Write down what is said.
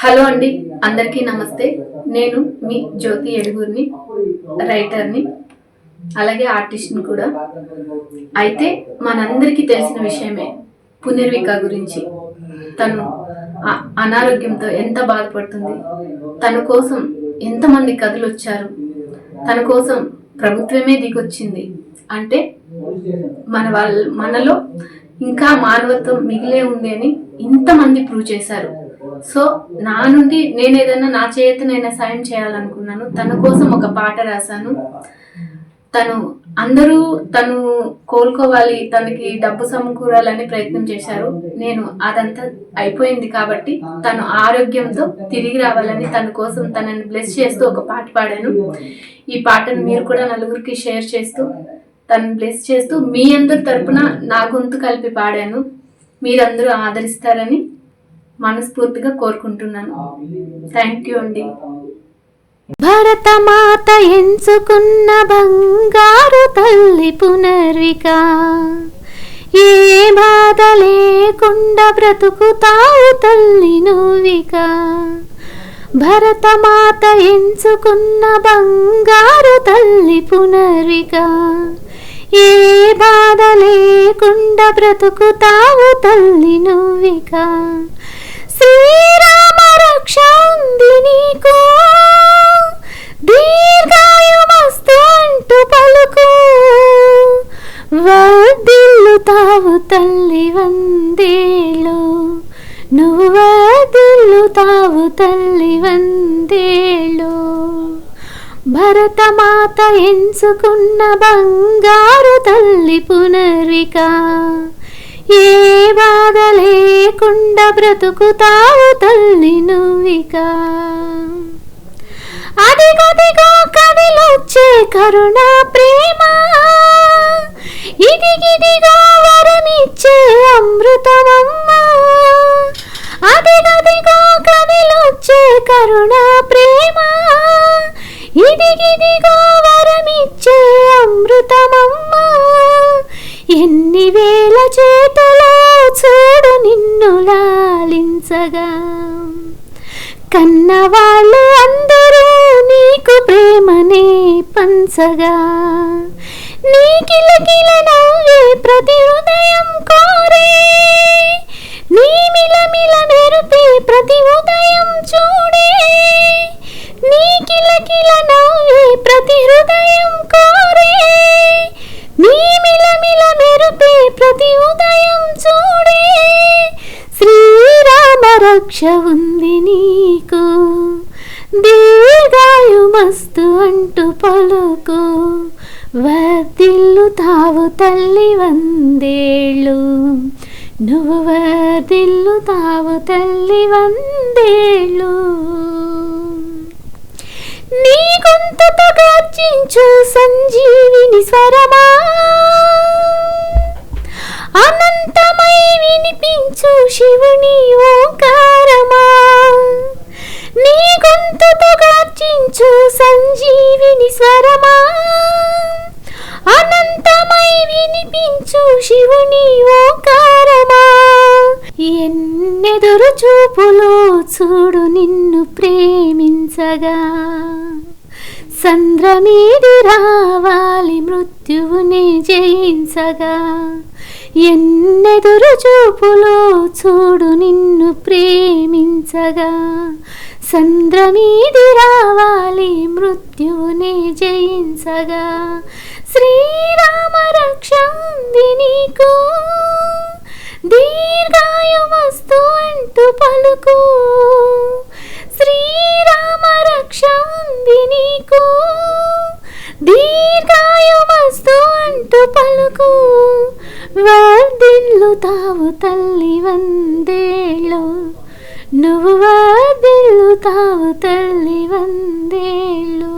Hello అండి, అందరికీ నమస్తే. నేను మీ జ్యోతి ఎడుగురిని, రైటర్ని, అలాగే ఆర్టిస్ట్ని కూడా. అయితే మనందరికీ తెలిసిన విషయమే పునర్విక గురించి. తను అనారోగ్యంతో ఎంత బాధపడుతుంది, తన కోసం ఎంతమంది కథలు వచ్చారు, తన కోసం ప్రభుత్వమే దిగొచ్చింది. అంటే మనలో ఇంకా మానవత్వం మిగిలే ఉంది అని ఇంతమంది ప్రూవ్ చేశారు. సో నా నుండి నేను ఏదైనా నా చేతనైనా సాయం చేయాలనుకున్నాను. తన కోసం ఒక పాట రాశాను. తను కోలుకోవాలి, తనకి డబ్బు సమకూరాలని ప్రయత్నం చేశారు. నేను అదంతా అయిపోయింది కాబట్టి తను ఆరోగ్యంతో తిరిగి రావాలని తన కోసం తనని బ్లెస్ చేస్తూ ఒక పాట పాడాను. ఈ పాటను మీరు కూడా నలుగురికి షేర్ చేస్తూ తను బ్లెస్ చేస్తూ మీ అందరి తరపున నా గొంతు కలిపి పాడాను. మీరందరూ ఆదరిస్తారని మనస్ఫూర్తిగా కోరుకుంటున్నాను. థ్యాంక్ యూ అండి. భరతమాత ఎంచుకున్న బంగారు తల్లి పునర్విక, ఏ బాధ లేకుండా బ్రతుకుతావు తల్లి నువ్విక. భరతమాత ఎంచుకున్న బంగారు తల్లి పునర్విక, ఏ బాధ లేకుండా బ్రతుకుతావు తల్లి నువ్విక. శ్రీరామ రక్ష ఉంది నీకు, దీర్ఘాయుమస్తు అంటూ పలుకు, వర్ధిల్లుతావు తల్లి వందేళ్ళు, నువ్వు వర్ధిల్లుతావు తల్లి వందేళ్ళు. భరతమాత ఎంచుకున్న బంగారు తల్లి పునర్విక, ఏ బాధ లేకుండా బ్రతుకుతావు తల్లి నువ్విక. అదిగదిగో కదిలొచ్చే కరుణ ప్రేమ, ఇదిగిదిగో వరమిచ్చే అమృతమమ్మ. అదిగదిగో కదిలొచ్చే కరుణ ప్రేమ, ఇదిగిదిగో వరమిచ్చే అమృతమమ్మ. ఎన్ని వేల చేతులో చూడు నిన్ను లాలించగా, కన్నవాళ్ళు అందరూ నీకు ప్రేమనే పంచగా. నీ కిలకిల నవ్వే ప్రతి హృదయం కోరే, నీ మిలమిల మెరుపే ప్రతి ఉదయం చూడే. నీ కిలకిల నవ్వే ప్రతి హృదయం కోరే, నీ మిలమిల మెరుపే ప్రతి ఉదయం చూడే. శ్రీరామ రక్ష ఉంది నీకు, దీర్ఘాయుమస్తు అంటూ పలుకు, వర్ధిల్లుతావు తల్లి వందేళ్ళు, నువ్వు వర్ధిల్లుతావు తల్లి వందేళ్ళు. నీ గొంతుతో గర్జించు సంజీవిని స్వరమా, అనంతమై వినిపించు శివుని ఓంకారమా. నీ గొంతుతో గర్జించు సంజీవిని స్వరమా, అనంతమై వినిపించు శివుని ఓంకారమా. ఎన్నెదురు చూపులో చూడు నిన్ను ప్రేమించగా, సంద్రమీది రావాలి మృత్యువుని జయించగా. ఎన్నెదురు చూపులో చూడు నిన్ను ప్రేమించగా, సంద్రమీది రావాలి మృత్యువుని జయించగా. శ్రీరామ రక్ష ఉంది నీకు, దీర్ఘాయుమస్తు అంటూ పలుకు. శ్రీరామ రక్ష ఉంది నీకు, దీర్ఘాయుమస్తు అంటూ పలుకు, వర్ధిల్లుతావు తల్లి వందేళ్ళు, నువ్వు వర్ధిల్లుతావు తల్లి వందేళ్ళు.